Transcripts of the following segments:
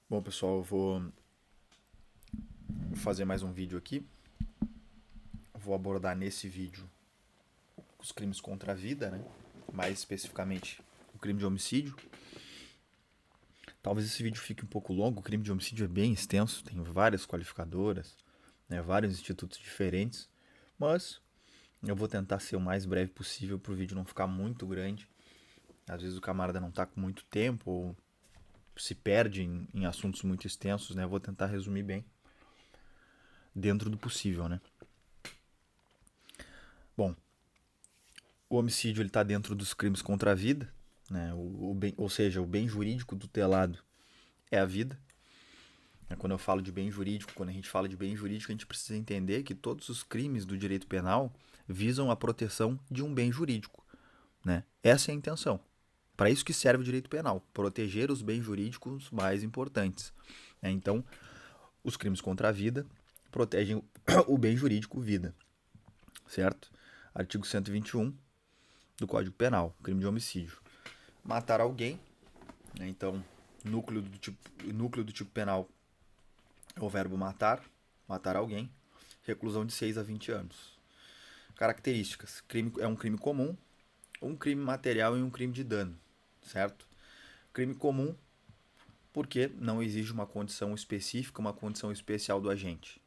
Bom, pessoal, eu vou fazer mais um vídeo aqui. Vou abordar nesse vídeo os crimes contra a vida, né? Mais especificamente o crime de homicídio. Talvez esse vídeo fique um pouco longo, o crime de homicídio é bem extenso, tem várias qualificadoras, né? Vários institutos diferentes, mas eu vou tentar ser o mais breve possível para o vídeo não ficar muito grande. Às vezes o camarada não está com muito tempo ou se perde em assuntos muito extensos, né? Eu vou tentar resumir bem dentro do possível, né? Bom, o homicídio está dentro dos crimes contra a vida, né? Ou seja, o bem jurídico tutelado é a vida. Quando eu falo de bem jurídico, quando a gente fala de bem jurídico, a gente precisa entender que todos os crimes do direito penal visam a proteção de um bem jurídico, né? Essa é a intenção. Para isso que serve o direito penal, proteger os bens jurídicos mais importantes. Então, os crimes contra a vida protegem o bem jurídico vida, certo? Artigo 121 do Código Penal, crime de homicídio. Matar alguém, né? Então, núcleo do tipo penal é o verbo matar, matar alguém, reclusão de 6 a 20 anos. Características: crime é um crime comum, um crime material e um crime de dano, certo? Crime comum porque não exige uma condição específica, uma condição especial do agente.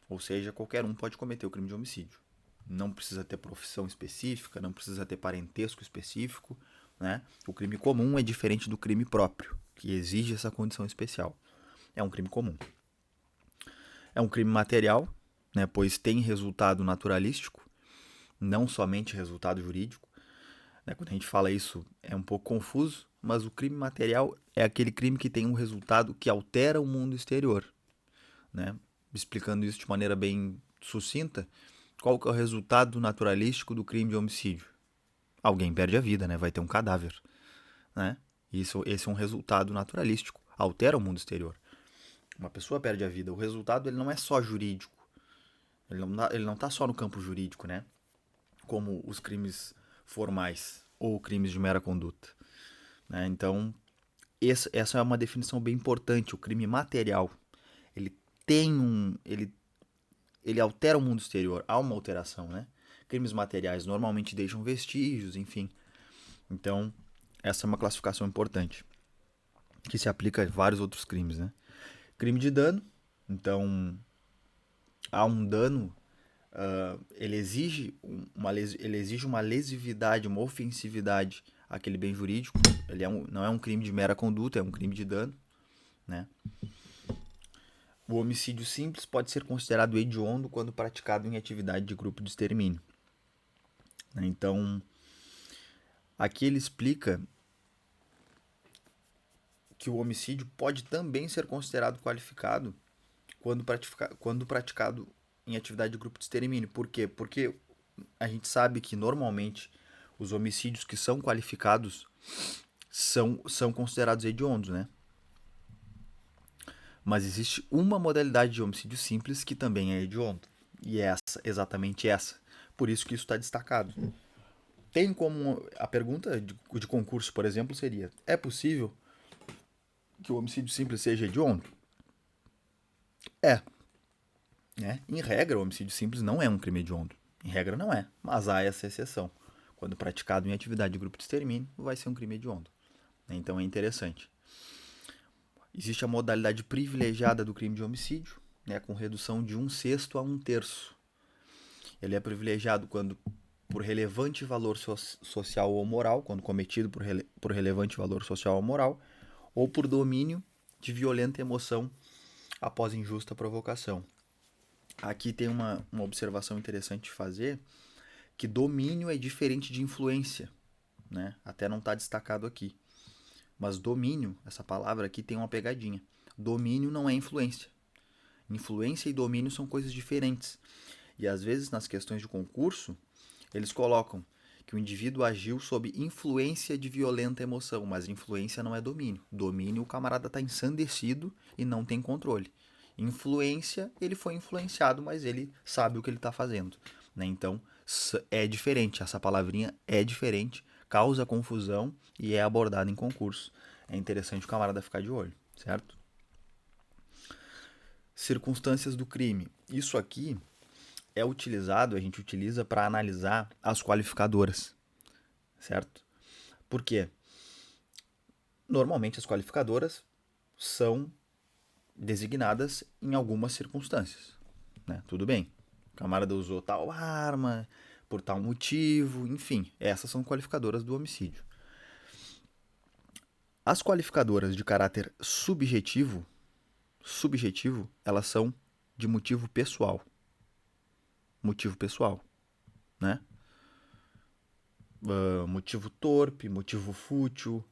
Ou seja, qualquer um pode cometer o crime de homicídio. Não precisa ter profissão específica, não precisa ter parentesco específico, né? O crime comum é diferente do crime próprio, que exige essa condição especial. É um crime comum. É um crime material, né? Pois tem resultado naturalístico, não somente resultado jurídico. Né? Quando a gente fala isso é um pouco confuso, mas o crime material é aquele crime que tem um resultado que altera o mundo exterior. Né? Explicando isso de maneira bem sucinta, qual que é o resultado naturalístico do crime de homicídio? Alguém perde a vida, né? Vai ter um cadáver. Né? Esse é um resultado naturalístico, altera o mundo exterior. Uma pessoa perde a vida. O resultado ele não é só jurídico. Ele não tá só no campo jurídico, né? Como os crimes formais ou crimes de mera conduta. Né? Então, essa é uma definição bem importante. O crime material, ele tem um... Ele altera o mundo exterior. Há uma alteração, né? Crimes materiais normalmente deixam vestígios, enfim. Então, essa é uma classificação importante, que se aplica a vários outros crimes, né? Crime de dano. Então, há um dano, ele exige uma lesividade, uma ofensividade àquele bem jurídico. Não é um crime de mera conduta, é um crime de dano, né? O homicídio simples pode ser considerado hediondo quando praticado em atividade de grupo de extermínio. Então, aqui ele explica que o homicídio pode também ser considerado qualificado quando praticado em atividade de grupo de extermínio. Por quê? Porque a gente sabe que normalmente os homicídios que são qualificados são considerados hediondos, né? Mas existe uma modalidade de homicídio simples que também é hediondo. E é exatamente essa. Por isso que isso está destacado. Tem como. A pergunta de concurso, por exemplo, seria: é possível que o homicídio simples seja hediondo? É. Né? Em regra, o homicídio simples não é um crime hediondo. Em regra, não é. Mas há essa exceção. Quando praticado em atividade de grupo de extermínio, vai ser um crime hediondo. Então é interessante. Existe a modalidade privilegiada do crime de homicídio, né, com redução de 1/6 a 1/3. Ele é privilegiado quando por relevante valor social ou moral, quando cometido por relevante valor social ou moral, ou por domínio de violenta emoção após injusta provocação. Aqui tem uma observação interessante de fazer, que domínio é diferente de influência, né? Até não está destacado aqui. Mas domínio, essa palavra aqui tem uma pegadinha. Domínio não é influência. Influência e domínio são coisas diferentes. E às vezes nas questões de concurso, eles colocam que o indivíduo agiu sob influência de violenta emoção, mas influência não é domínio. Domínio, o camarada está ensandecido e não tem controle. Influência, ele foi influenciado, mas ele sabe o que ele está fazendo. Né? Então, é diferente, essa palavrinha é diferente, causa confusão e é abordada em concurso. É interessante o camarada ficar de olho, certo? Circunstâncias do crime. Isso aqui é utilizado, a gente utiliza para analisar as qualificadoras, certo? Por quê? Normalmente as qualificadoras são designadas em algumas circunstâncias, né? Tudo bem. O camarada usou tal arma, por tal motivo, enfim, essas são qualificadoras do homicídio. As qualificadoras de caráter subjetivo, elas são de motivo pessoal, né? Motivo torpe, motivo fútil,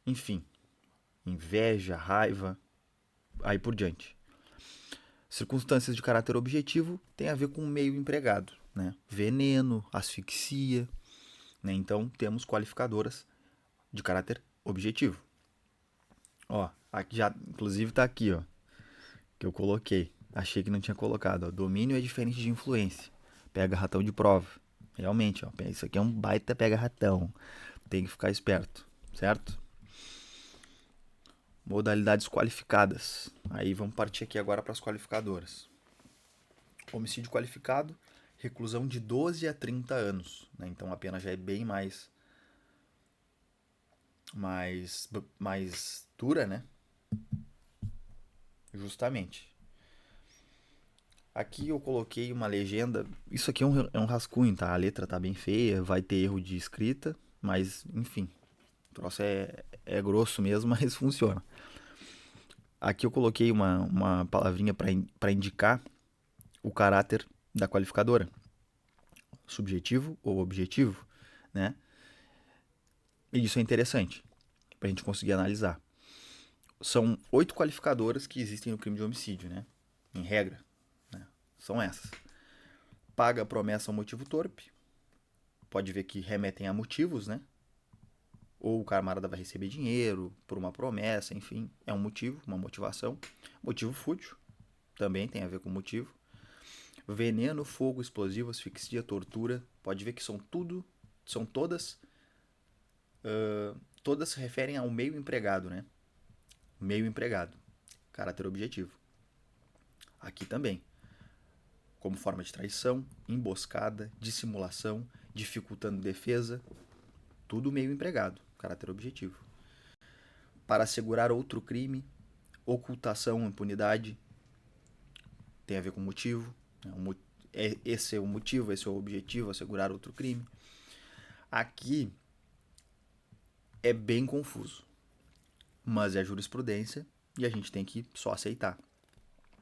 enfim, inveja, raiva, aí por diante. Circunstâncias de caráter objetivo tem a ver com o meio empregado, né? Veneno, asfixia, né? Então temos qualificadoras de caráter objetivo. Ó, aqui já, inclusive tá aqui, ó, que eu coloquei. Achei que não tinha colocado, ó. Domínio é diferente de influência. Pega ratão de prova. Realmente, ó, isso aqui é um baita pega ratão. Tem que ficar esperto, certo? Modalidades qualificadas. Aí vamos partir aqui agora para as qualificadoras. Homicídio qualificado, reclusão de 12 a 30 anos, né? Então a pena já é bem mais dura, né? Justamente. Aqui eu coloquei uma legenda. Isso aqui é um rascunho, tá? A letra tá bem feia, vai ter erro de escrita, mas enfim. O troço é grosso mesmo, mas funciona. Aqui eu coloquei uma palavrinha para indicar o caráter da qualificadora. Subjetivo ou objetivo, né? E isso é interessante para a gente conseguir analisar. São 8 qualificadoras que existem no crime de homicídio, né? Em regra, né? São essas. Paga, promessa ou motivo torpe. Pode ver que remetem a motivos, né? Ou o camarada vai receber dinheiro por uma promessa, enfim, é um motivo, uma motivação. Motivo fútil, também tem a ver com motivo. Veneno, fogo, explosivo, asfixia, tortura. Pode ver que são todas se referem ao meio empregado, né? Meio empregado, caráter objetivo. Aqui também, como forma de traição, emboscada, dissimulação, dificultando defesa, tudo meio empregado, caráter objetivo. Para assegurar outro crime, ocultação, impunidade, tem a ver com motivo. Esse é o motivo, esse é o objetivo, assegurar outro crime. Aqui é bem confuso, mas é jurisprudência e a gente tem que só aceitar.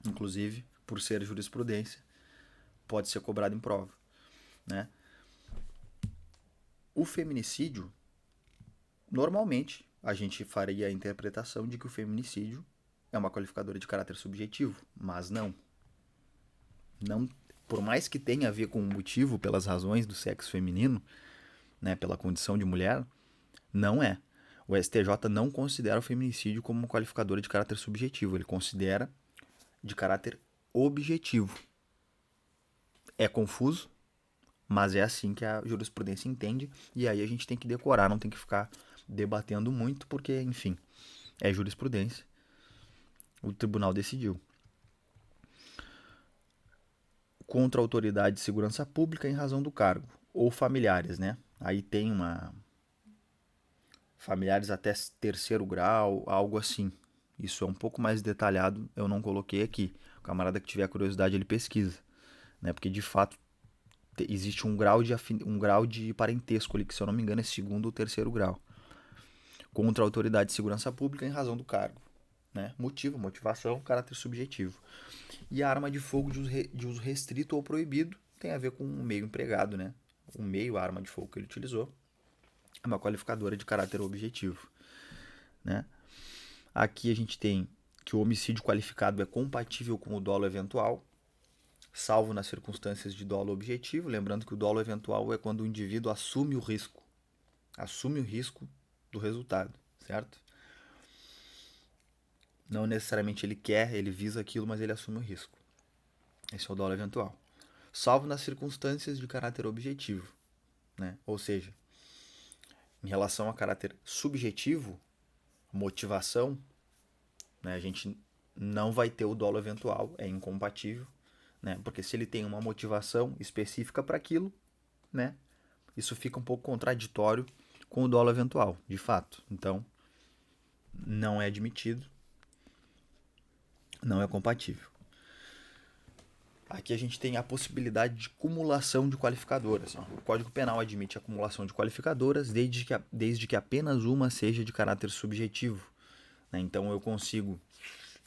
Inclusive, por ser jurisprudência, pode ser cobrado em prova, né? O feminicídio, normalmente, a gente faria a interpretação de que o feminicídio é uma qualificadora de caráter subjetivo, mas não. Não, por mais que tenha a ver com o motivo, pelas razões do sexo feminino, né, pela condição de mulher, não é. O STJ não considera o feminicídio como uma qualificadora de caráter subjetivo, ele considera de caráter objetivo. É confuso, mas é assim que a jurisprudência entende, e aí a gente tem que decorar, não tem que ficar debatendo muito, porque, enfim, é jurisprudência. O tribunal decidiu. Contra a autoridade de segurança pública em razão do cargo, ou familiares, né? Aí tem uma familiares até terceiro grau, algo assim. Isso é um pouco mais detalhado, eu não coloquei aqui. O camarada que tiver curiosidade, ele pesquisa, né? Porque de fato existe um grau de parentesco ali, que se eu não me engano é segundo ou terceiro grau. Contra a autoridade de segurança pública em razão do cargo, né? Motivação, caráter subjetivo. E a arma de fogo de uso restrito ou proibido tem a ver com o meio empregado, né? O meio, a arma de fogo que ele utilizou, é uma qualificadora de caráter objetivo, né? Aqui a gente tem que o homicídio qualificado é compatível com o dolo eventual, salvo nas circunstâncias de dolo objetivo. Lembrando que o dolo eventual é quando o indivíduo assume o risco do resultado, certo? Não necessariamente ele quer, ele visa aquilo, mas ele assume o risco. Esse é o dolo eventual. Salvo nas circunstâncias de caráter objetivo, né? Ou seja, em relação a caráter subjetivo, motivação, né, a gente não vai ter o dolo eventual, é incompatível, né? Porque se ele tem uma motivação específica para aquilo, né? Isso fica um pouco contraditório com o dolo eventual, de fato. Então, não é admitido, não é compatível. Aqui a gente tem a possibilidade de cumulação de qualificadoras. O Código Penal admite a acumulação de qualificadoras desde que apenas uma seja de caráter subjetivo. Né? Então eu consigo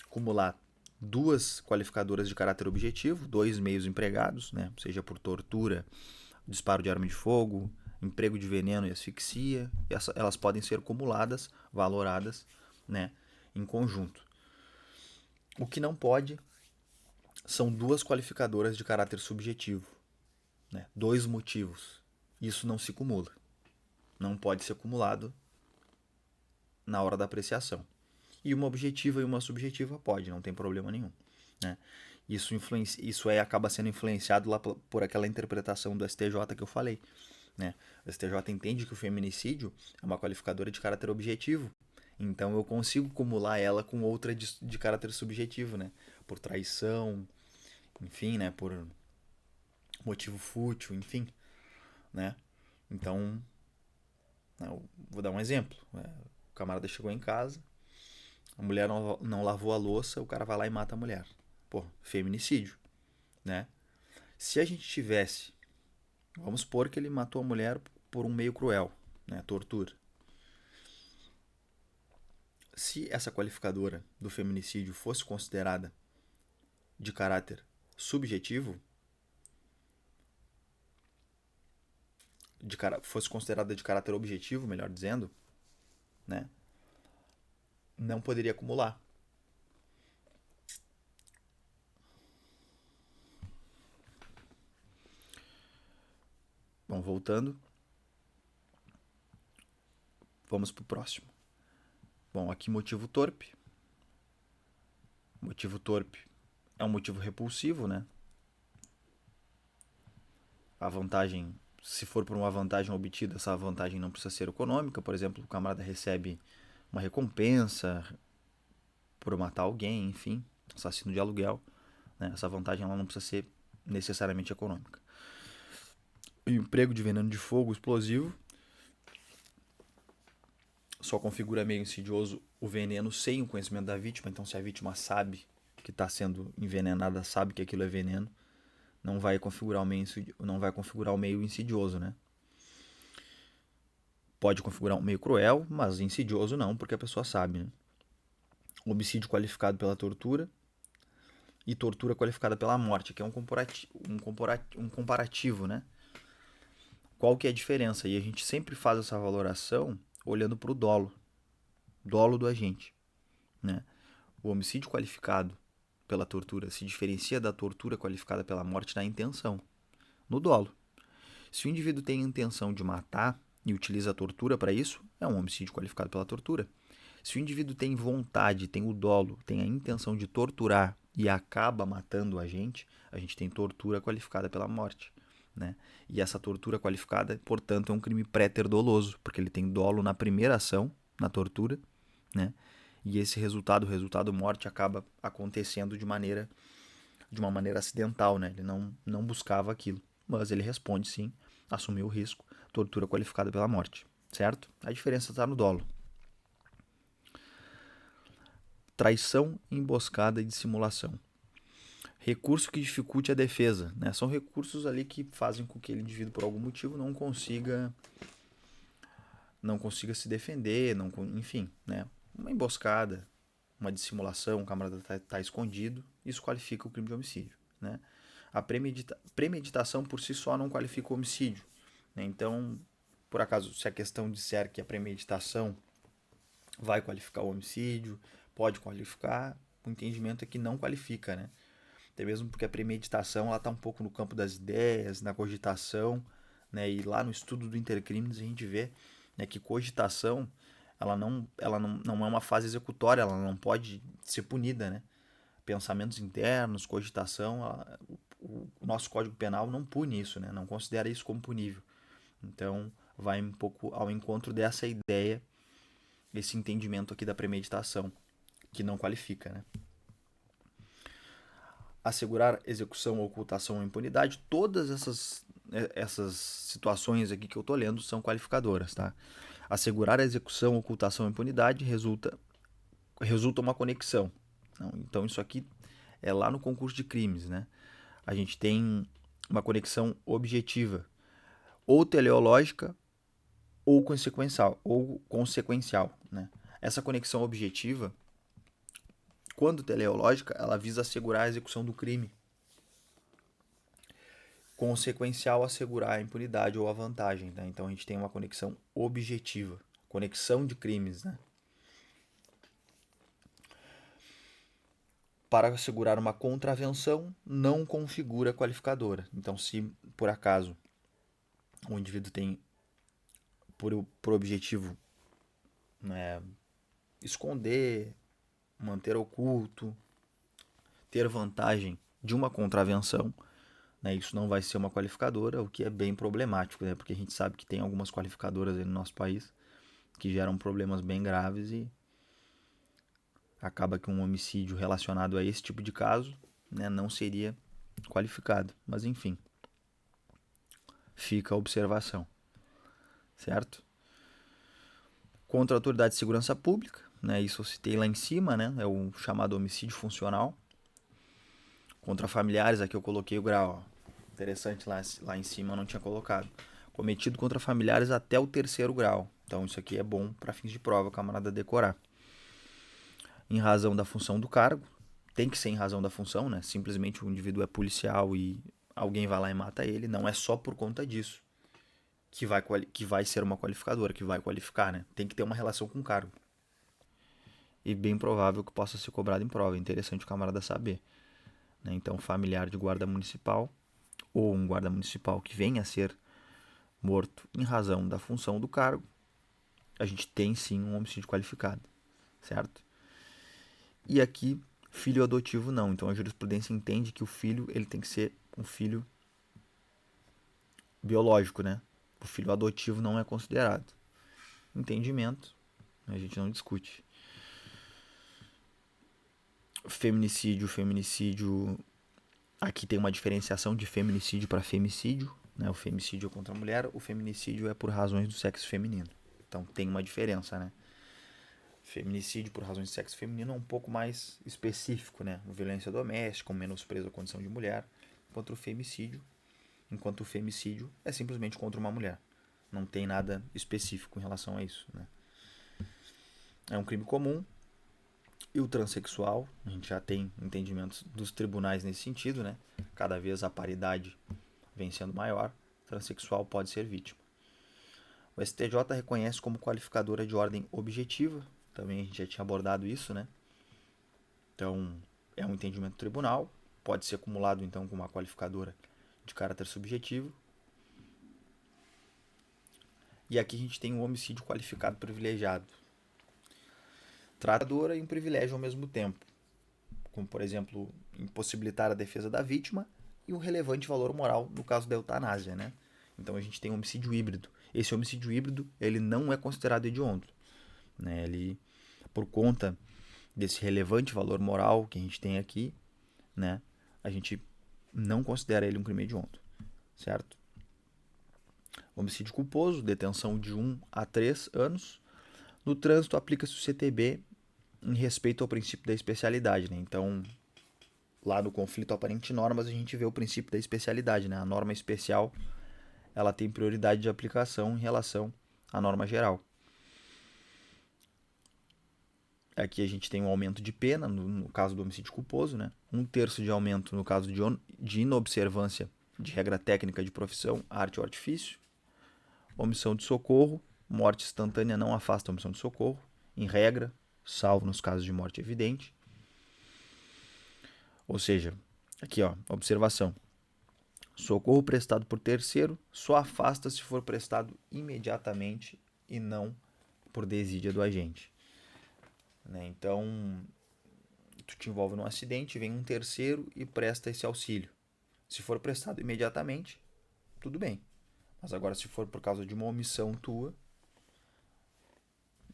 acumular duas qualificadoras de caráter objetivo, dois meios empregados, né? Seja por tortura, disparo de arma de fogo, emprego de veneno e asfixia. Elas podem ser cumuladas, valoradas, né? Em conjunto. O que não pode são duas qualificadoras de caráter subjetivo, né? Dois motivos. Isso não se cumula. Não pode ser acumulado na hora da apreciação. E uma objetiva e uma subjetiva pode, não tem problema nenhum. Né? Isso acaba sendo influenciado lá por aquela interpretação do STJ que eu falei. Né? O STJ entende que o feminicídio é uma qualificadora de caráter objetivo. Então eu consigo acumular ela com outra de caráter subjetivo, né? Por traição, enfim, né? Por motivo fútil, enfim, né? Então, eu vou dar um exemplo. O camarada chegou em casa, a mulher não lavou a louça, o cara vai lá e mata a mulher. Pô, feminicídio, né? Se a gente tivesse, vamos supor que ele matou a mulher por um meio cruel, né? Tortura. Se essa qualificadora do feminicídio fosse considerada de caráter subjetivo, fosse considerada de caráter objetivo, melhor dizendo, né? Não poderia acumular. Bom, voltando. Vamos pro próximo. Bom, aqui motivo torpe. Motivo torpe é um motivo repulsivo, né? A vantagem, se for por uma vantagem obtida, essa vantagem não precisa ser econômica. Por exemplo, o camarada recebe uma recompensa por matar alguém, enfim, assassino de aluguel. Né? Essa vantagem ela não precisa ser necessariamente econômica. O emprego de veneno de fogo explosivo só configura meio insidioso o veneno sem o conhecimento da vítima. Então, se a vítima sabe que está sendo envenenada, sabe que aquilo é veneno, não vai configurar o meio insidioso, né? Pode configurar um meio cruel, mas insidioso não, porque a pessoa sabe, né? Homicídio qualificado pela tortura e tortura qualificada pela morte, que é um comparativo, né? Qual que é a diferença? E a gente sempre faz essa valoração olhando para o dolo do agente, né? O homicídio qualificado pela tortura se diferencia da tortura qualificada pela morte na intenção, no dolo. Se o indivíduo tem a intenção de matar e utiliza a tortura para isso, é um homicídio qualificado pela tortura. Se o indivíduo tem vontade, tem o dolo, tem a intenção de torturar e acaba matando a gente tem tortura qualificada pela morte. Né? E essa tortura qualificada, portanto, é um crime pré-ter-doloso, porque ele tem dolo na primeira ação, na tortura, né? E esse resultado, o resultado morte, acaba acontecendo de uma maneira acidental, né? Ele não buscava aquilo, mas ele responde sim, assumiu o risco, tortura qualificada pela morte, certo? A diferença está no dolo. Traição, emboscada e dissimulação. Recurso que dificulte a defesa, né? São recursos ali que fazem com que aquele indivíduo, por algum motivo, não consiga se defender, enfim, né? Uma emboscada, uma dissimulação, o camarada tá escondido, isso qualifica o crime de homicídio, né? A premeditação por si só não qualifica o homicídio, né? Então, por acaso, se a questão disser que a premeditação vai qualificar o homicídio, pode qualificar, o entendimento é que não qualifica, né? Até mesmo porque a premeditação ela está um pouco no campo das ideias, na cogitação, né? E lá no estudo do intercrimes a gente vê, né, que cogitação ela não é uma fase executória, ela não pode ser punida, né? Pensamentos internos, cogitação, o nosso Código Penal não pune isso, né? Não considera isso como punível. Então vai um pouco ao encontro dessa ideia, esse entendimento aqui da premeditação, que não qualifica, né? assegurar execução, ocultação ou impunidade, todas essas situações aqui que eu estou lendo são qualificadoras, tá? Assegurar a execução, ocultação ou impunidade resulta uma conexão. Então isso aqui é lá no concurso de crimes, né? A gente tem uma conexão objetiva, ou teleológica ou consequencial, né? Essa conexão objetiva, quando teleológica, ela visa assegurar a execução do crime. Consequencial, assegurar a impunidade ou a vantagem, né? Então a gente tem uma conexão objetiva, conexão de crimes, né? Para assegurar uma contravenção, não configura qualificadora. Então, se por acaso o indivíduo tem por objetivo, né, esconder, manter oculto, ter vantagem de uma contravenção, né, isso não vai ser uma qualificadora, o que é bem problemático, né, porque a gente sabe que tem algumas qualificadoras aí no nosso país que geram problemas bem graves e acaba que um homicídio relacionado a esse tipo de caso, né, não seria qualificado. Mas enfim, fica a observação, certo? Contra a autoridade de segurança pública, né, isso eu citei lá em cima, né, é o chamado homicídio funcional. Contra familiares, aqui eu coloquei o grau, ó. Interessante, lá em cima eu não tinha colocado. Cometido contra familiares até o 3º grau. Então isso aqui é bom para fins de prova, o camarada decorar. Em razão da função do cargo, tem que ser em razão da função, né? Simplesmente o indivíduo é policial e alguém vai lá e mata ele, não é só por conta disso que vai ser uma qualificadora, que vai qualificar, né? Tem que ter uma relação com o cargo. E bem provável que possa ser cobrado em prova. É interessante o camarada saber, né? Então, familiar de guarda municipal ou um guarda municipal que venha a ser morto em razão da função do cargo, a gente tem sim um homicídio qualificado, certo? E aqui, filho adotivo não. Então a jurisprudência entende que o filho ele tem que ser um filho biológico, né? O filho adotivo não é considerado. Entendimento, a gente não discute. Feminicídio, aqui tem uma diferenciação de feminicídio para femicídio, né? O femicídio é contra a mulher, o feminicídio é por razões do sexo feminino. Então tem uma diferença, né? Feminicídio por razões de sexo feminino é um pouco mais específico, né? Violência doméstica, menosprezo à condição de mulher, enquanto o femicídio é simplesmente contra uma mulher. Não tem nada específico em relação a isso, né? É um crime comum. E o transexual, a gente já tem entendimentos dos tribunais nesse sentido, né? Cada vez a paridade vem sendo maior, transexual pode ser vítima. O STJ reconhece como qualificadora de ordem objetiva, também a gente já tinha abordado isso, né? Então, é um entendimento do tribunal, pode ser acumulado então com uma qualificadora de caráter subjetivo. E aqui a gente tem um homicídio qualificado privilegiado. Tratadora e um privilégio ao mesmo tempo, como por exemplo, impossibilitar a defesa da vítima e um relevante valor moral no caso da eutanásia, né? Então a gente tem um homicídio híbrido. Esse homicídio híbrido, ele não é considerado hediondo, né? Ele, por conta desse relevante valor moral que a gente tem aqui, né? A gente não considera ele um crime hediondo, certo? Homicídio culposo, detenção de 1 a 3 anos. No trânsito aplica-se o CTB em respeito ao princípio da especialidade, né? Então, lá no conflito aparente de normas, a gente vê o princípio da especialidade, né? A norma especial, ela tem prioridade de aplicação em relação à norma geral. Aqui a gente tem um aumento de pena, no caso do homicídio culposo, né? 1/3 de aumento no caso de inobservância de regra técnica de profissão, arte ou artifício. Omissão de socorro, morte instantânea não afasta a omissão de socorro, em regra, salvo nos casos de morte evidente. Ou seja, aqui ó, observação. Socorro prestado por terceiro só afasta se for prestado imediatamente e não por desídia do agente. Né? Então, tu te envolve num acidente, vem um terceiro e presta esse auxílio. Se for prestado imediatamente, tudo bem. Mas agora, se for por causa de uma omissão tua,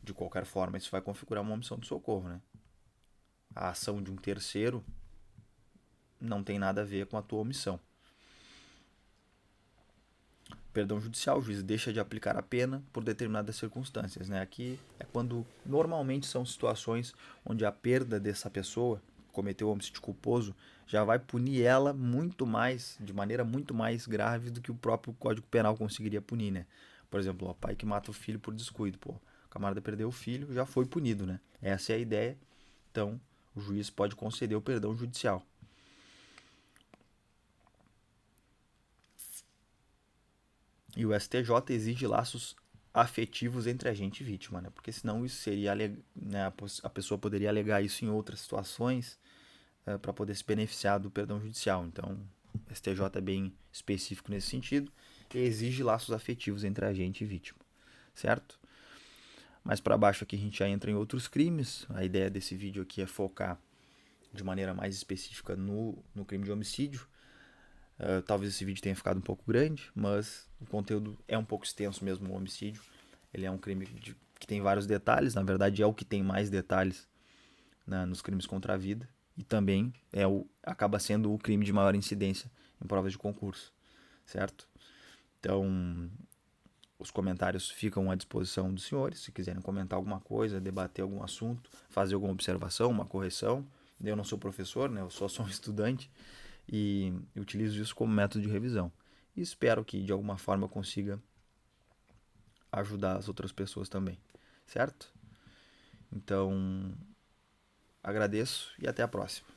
de qualquer forma, isso vai configurar uma omissão de socorro, né? A ação de um terceiro não tem nada a ver com a tua omissão. Perdão judicial, o juiz deixa de aplicar a pena por determinadas circunstâncias, né? Aqui é quando normalmente são situações onde a perda dessa pessoa que cometeu o homicídio culposo já vai punir ela muito mais, de maneira muito mais grave do que o próprio Código Penal conseguiria punir, né? Por exemplo, o pai que mata o filho por descuido, pô, o camarada perdeu o filho, já foi punido, né? Essa é a ideia. Então, o juiz pode conceder o perdão judicial. E o STJ exige laços afetivos entre agente e vítima, né? Porque senão isso seria, né, a pessoa poderia alegar isso em outras situações para poder se beneficiar do perdão judicial. Então, o STJ é bem específico nesse sentido e exige laços afetivos entre agente e vítima, certo? Mais para baixo aqui a gente já entra em outros crimes. A ideia desse vídeo aqui é focar de maneira mais específica no crime de homicídio. Talvez esse vídeo tenha ficado um pouco grande, mas o conteúdo é um pouco extenso mesmo, o homicídio. Ele é um crime que tem vários detalhes, na verdade é o que tem mais detalhes, né, nos crimes contra a vida. E também acaba sendo o crime de maior incidência em provas de concurso, certo? Então, os comentários ficam à disposição dos senhores, se quiserem comentar alguma coisa, debater algum assunto, fazer alguma observação, uma correção. Eu não sou professor, né? Eu só sou um estudante e utilizo isso como método de revisão. E espero que de alguma forma eu consiga ajudar as outras pessoas também, certo? Então, agradeço e até a próxima.